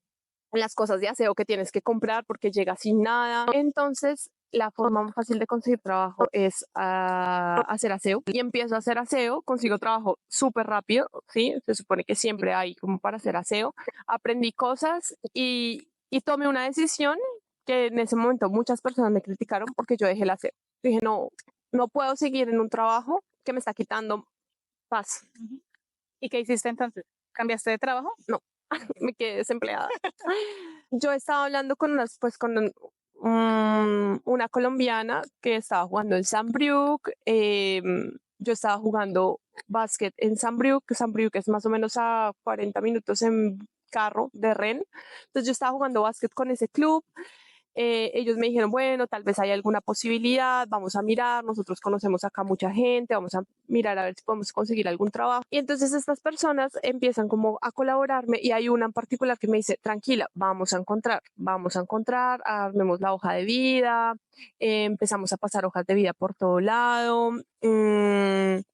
[SPEAKER 2] las cosas de aseo que tienes que comprar porque llega sin nada. Entonces, la forma más fácil de conseguir trabajo es hacer aseo. Y empiezo a hacer aseo, consigo trabajo súper rápido, ¿sí? Se supone que siempre hay como para hacer aseo. Aprendí cosas y tomé una decisión que en ese momento muchas personas me criticaron porque yo dejé el aseo. Dije, no, no puedo seguir en un trabajo que me está quitando paz.
[SPEAKER 1] ¿Y qué hiciste entonces? ¿Cambiaste de trabajo?
[SPEAKER 2] No, me quedé desempleada. Yo estaba hablando con una colombiana que estaba jugando en Saarbrück. Yo estaba jugando básquet en Saarbrück, que Saarbrück es más o menos a 40 minutos en carro de Rennes. Entonces yo estaba jugando básquet con ese club. Ellos me dijeron, bueno, tal vez hay alguna posibilidad, vamos a mirar, nosotros conocemos acá mucha gente, vamos a mirar a ver si podemos conseguir algún trabajo. Y entonces estas personas empiezan como a colaborarme y hay una en particular que me dice, tranquila, vamos a encontrar, armemos la hoja de vida, empezamos a pasar hojas de vida por todo lado. Me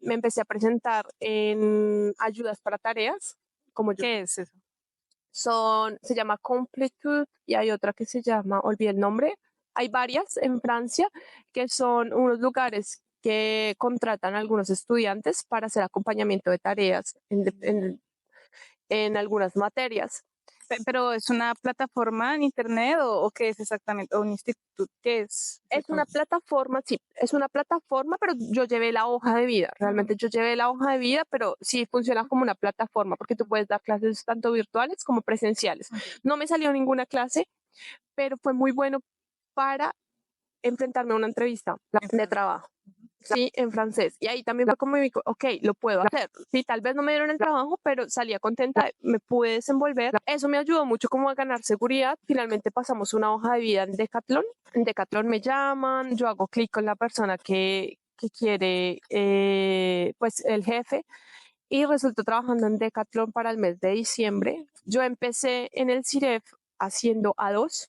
[SPEAKER 2] empecé a presentar en ayudas para tareas, como yo.
[SPEAKER 1] ¿Qué es eso?
[SPEAKER 2] Se llama Completude y hay otra que se llama, olvidé el nombre. Hay varias en Francia que son unos lugares que contratan a algunos estudiantes para hacer acompañamiento de tareas en algunas materias.
[SPEAKER 1] ¿Pero es una plataforma en internet o qué es exactamente? ¿O un instituto? ¿Qué es?
[SPEAKER 2] Es una plataforma, sí, es una plataforma, pero yo llevé la hoja de vida. Realmente yo llevé la hoja de vida, pero sí funciona como una plataforma porque tú puedes dar clases tanto virtuales como presenciales. No me salió ninguna clase, pero fue muy bueno para enfrentarme a una entrevista de trabajo. Sí, en francés. Y ahí también fue como, ok, lo puedo hacer. Sí, tal vez no me dieron el trabajo, pero salía contenta, me pude desenvolver. Eso me ayudó mucho como a ganar seguridad. Finalmente pasamos una hoja de vida en Decathlon. En Decathlon me llaman, yo hago clic con la persona que quiere, pues el jefe, y resultó trabajando en Decathlon para el mes de diciembre. Yo empecé en el CIREF haciendo A2.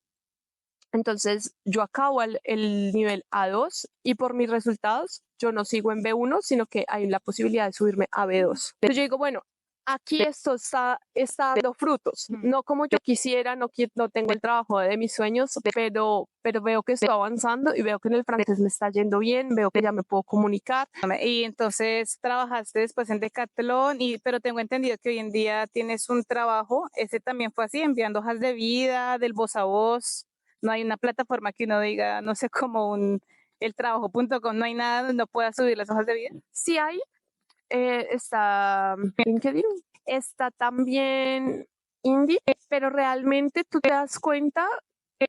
[SPEAKER 2] Entonces yo acabo el nivel A2 y por mis resultados yo no sigo en B1, sino que hay la posibilidad de subirme a B2. Entonces yo digo, bueno, aquí esto está dando frutos, no como yo quisiera, no tengo el trabajo de mis sueños, pero veo que estoy avanzando y veo que en el francés me está yendo bien, veo que ya me puedo comunicar.
[SPEAKER 1] Y entonces trabajaste después en Decathlon, pero tengo entendido que hoy en día tienes un trabajo, ese también fue así, enviando hojas de vida, del voz a voz. No hay una plataforma que uno diga, no sé, como eltrabajo.com, no hay nada donde no pueda subir las hojas de vida.
[SPEAKER 2] Sí hay, está LinkedIn, está también Indeed, pero realmente tú te das cuenta,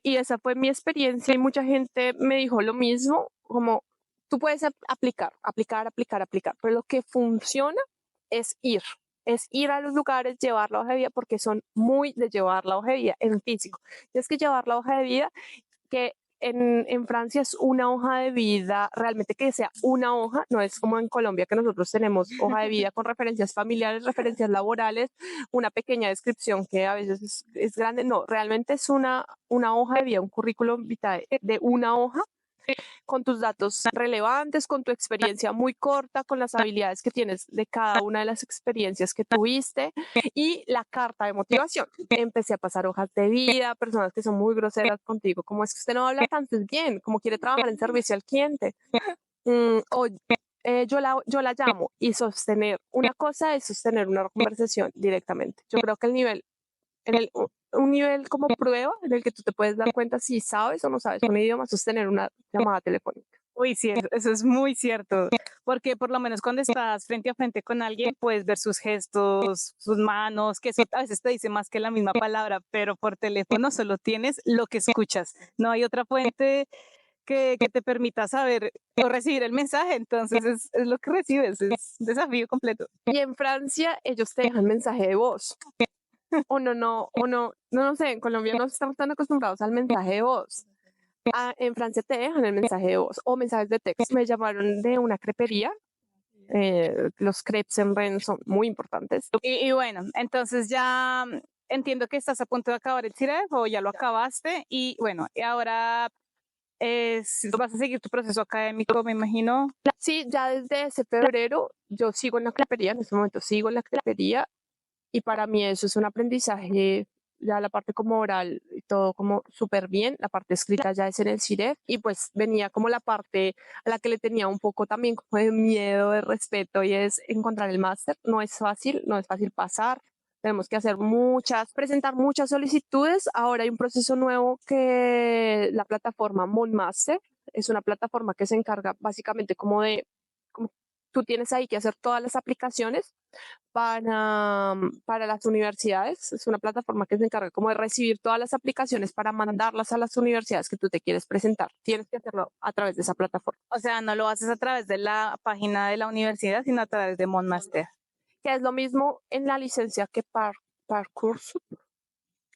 [SPEAKER 2] y esa fue mi experiencia y mucha gente me dijo lo mismo, como tú puedes aplicar, pero lo que funciona es ir a los lugares, llevar la hoja de vida, porque son muy de llevar la hoja de vida en físico. Tienes que llevar la hoja de vida que en Francia es una hoja de vida, realmente que sea una hoja, no es como en Colombia que nosotros tenemos hoja de vida con referencias familiares, referencias laborales, una pequeña descripción que a veces es grande, no, realmente es una hoja de vida, un currículum vitae de una hoja con tus datos relevantes, con tu experiencia muy corta, con las habilidades que tienes de cada una de las experiencias que tuviste y la carta de motivación. Empecé a pasar hojas de vida, personas que son muy groseras contigo, como es que usted no habla tan bien, como quiere trabajar en servicio al cliente. O yo la llamo y sostener, una cosa es sostener una conversación directamente. Yo creo que el nivel un nivel como prueba en el que tú te puedes dar cuenta si sabes o no sabes un idioma, sostener una llamada telefónica.
[SPEAKER 1] Uy, sí, eso es muy cierto, porque por lo menos cuando estás frente a frente con alguien, puedes ver sus gestos, sus manos, que eso a veces te dice más que la misma palabra, pero por teléfono solo tienes lo que escuchas. No hay otra fuente que te permita saber o recibir el mensaje, entonces es lo que recibes, es un desafío completo.
[SPEAKER 2] Y en Francia ellos te dejan mensaje de voz. No sé, en Colombia no estamos tan acostumbrados al mensaje de voz. En Francia te dejan el mensaje de voz o mensajes de texto. Me llamaron de una crepería. Los crepes en Rennes son muy importantes.
[SPEAKER 1] Y bueno, entonces ya entiendo que estás a punto de acabar el CIREF o ya lo acabaste y bueno, y ahora vas a seguir tu proceso académico, me imagino.
[SPEAKER 2] Sí, ya desde ese febrero yo sigo en la crepería, en este momento sigo en la crepería y para mí eso es un aprendizaje, ya la parte como oral y todo como súper bien, la parte escrita ya es en el CIREF y pues venía como la parte a la que le tenía un poco también como de miedo, de respeto y es encontrar el máster. No es fácil, no es fácil pasar. Tenemos que hacer presentar muchas solicitudes. Ahora hay un proceso nuevo que la plataforma Monmaster es una plataforma que se encarga básicamente como tú tienes ahí que hacer todas las aplicaciones para las universidades. Es una plataforma que se encarga como de recibir todas las aplicaciones para mandarlas a las universidades que tú te quieres presentar. Tienes que hacerlo a través de esa plataforma.
[SPEAKER 1] O sea, no lo haces a través de la página de la universidad, sino a través de Monmaster.
[SPEAKER 2] Que es lo mismo en la licencia que Parcoursup,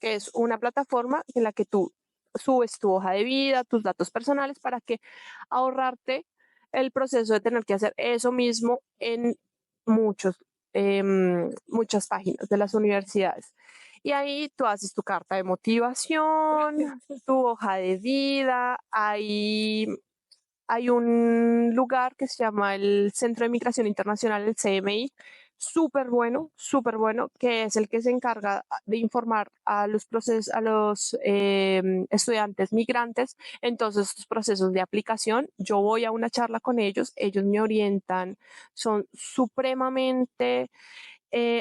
[SPEAKER 2] que es una plataforma en la que tú subes tu hoja de vida, tus datos personales para que ahorrarte el proceso de tener que hacer eso mismo en muchas páginas de las universidades. Y ahí tú haces tu carta de motivación, tu hoja de vida, hay un lugar que se llama el Centro de Migración Internacional, el CMI, súper bueno, que es el que se encarga de informar a los estudiantes migrantes en todos estos procesos de aplicación. Yo voy a una charla con ellos me orientan, son supremamente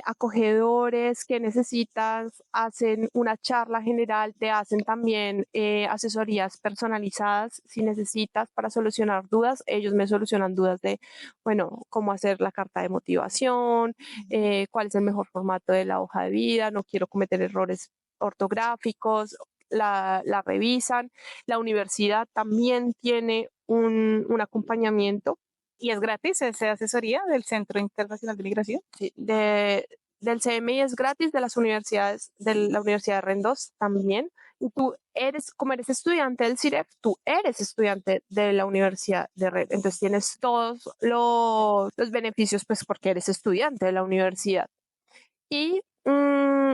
[SPEAKER 2] acogedores que necesitas, hacen una charla general, te hacen también asesorías personalizadas si necesitas para solucionar dudas. Ellos me solucionan dudas de, bueno, cómo hacer la carta de motivación, cuál es el mejor formato de la hoja de vida, no quiero cometer errores ortográficos, la revisan. La universidad también tiene un acompañamiento.
[SPEAKER 1] ¿Y es gratis esa asesoría del Centro Internacional de Migración?
[SPEAKER 2] Sí, del CMI es gratis, de las universidades, de la Universidad de Rendos también. Y como eres estudiante del CIREF, tú eres estudiante de la Universidad de Rennes. Entonces tienes todos los beneficios, pues porque eres estudiante de la universidad. Y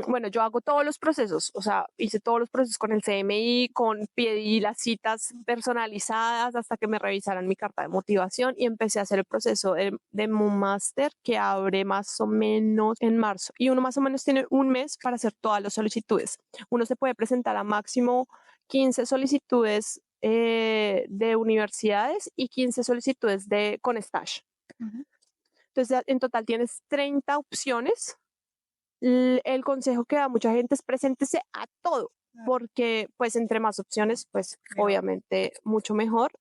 [SPEAKER 2] bueno, yo hago todos los procesos, o sea, hice todos los procesos con el CMI, pedí las citas personalizadas hasta que me revisaran mi carta de motivación y empecé a hacer el proceso de Moon Master que abre más o menos en marzo. Y uno más o menos tiene un mes para hacer todas las solicitudes. Uno se puede presentar a máximo 15 solicitudes de universidades y 15 solicitudes con stage. Entonces, en total tienes 30 opciones. El consejo que da mucha gente es preséntese a todo, porque pues entre más opciones, pues obviamente mucho mejor,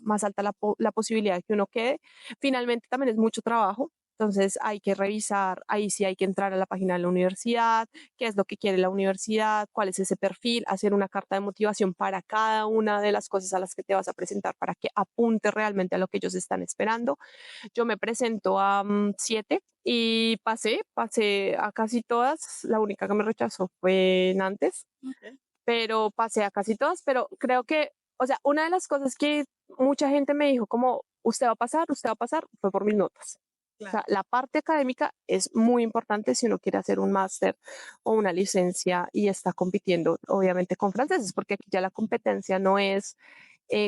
[SPEAKER 2] más alta la posibilidad de que uno quede. Finalmente también es mucho trabajo, entonces hay que revisar, ahí sí hay que entrar a la página de la universidad, qué es lo que quiere la universidad, cuál es ese perfil, hacer una carta de motivación para cada una de las cosas a las que te vas a presentar para que apunte realmente a lo que ellos están esperando. Yo me presento a 7 y pasé a casi todas. La única que me rechazó fue Nantes, pero pasé a casi todas. Pero creo que, o sea, una de las cosas que mucha gente me dijo como, usted va a pasar, fue por mis notas. O sea, la parte académica es muy importante si uno quiere hacer un máster o una licencia y está compitiendo, obviamente, con franceses, porque aquí ya la competencia no es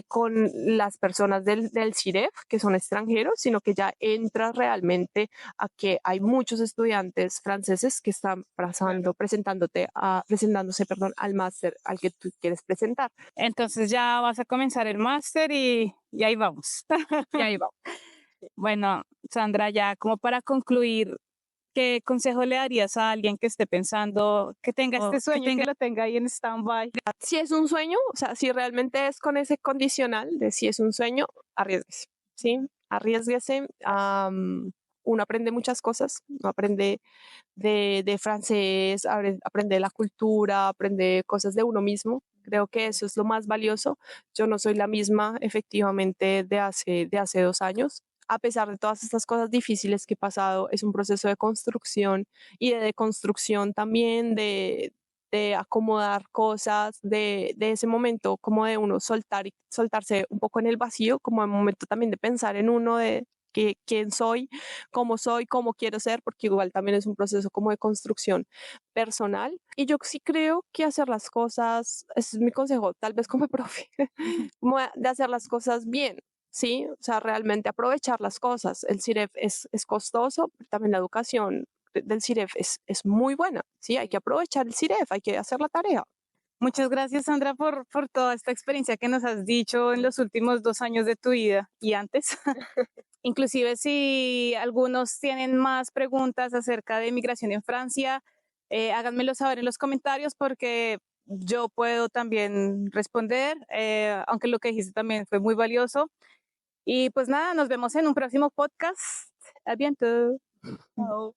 [SPEAKER 2] con las personas del CIREF, que son extranjeros, sino que ya entra realmente a que hay muchos estudiantes franceses que están presentándose, perdón, al máster al que tú quieres presentar.
[SPEAKER 1] Entonces ya vas a comenzar el máster y ahí vamos.
[SPEAKER 2] Y ahí va.
[SPEAKER 1] Bueno, Sandra, ya como para concluir, ¿Qué consejo le darías a alguien que esté pensando, que tenga este sueño y que lo tenga ahí en stand-by?
[SPEAKER 2] Si es un sueño, o sea, si realmente es con ese condicional de si es un sueño, arriesguese, ¿sí? Arriesguese. Uno aprende muchas cosas, uno aprende de francés, aprende la cultura, aprende cosas de uno mismo. Creo que eso es lo más valioso. Yo no soy la misma efectivamente de hace 2 años. A pesar de todas estas cosas difíciles que he pasado, es un proceso de construcción y de deconstrucción también, de acomodar cosas, de ese momento como de uno soltar y soltarse un poco en el vacío, como el momento también de pensar en uno, de quién soy, cómo quiero ser, porque igual también es un proceso como de construcción personal. Y yo sí creo que hacer las cosas, ese es mi consejo, tal vez como profe, como de hacer las cosas bien. Sí, o sea, realmente aprovechar las cosas. El CIREF es costoso, pero también la educación del CIREF es muy buena. Sí, hay que aprovechar el CIREF, hay que hacer la tarea.
[SPEAKER 1] Muchas gracias, Sandra, por toda esta experiencia que nos has dicho en los últimos 2 años de tu vida y antes. Inclusive si algunos tienen más preguntas acerca de migración en Francia, háganmelo saber en los comentarios porque yo puedo también responder, aunque lo que dijiste también fue muy valioso. Y pues nada, nos vemos en un próximo podcast. A bientôt. Chao.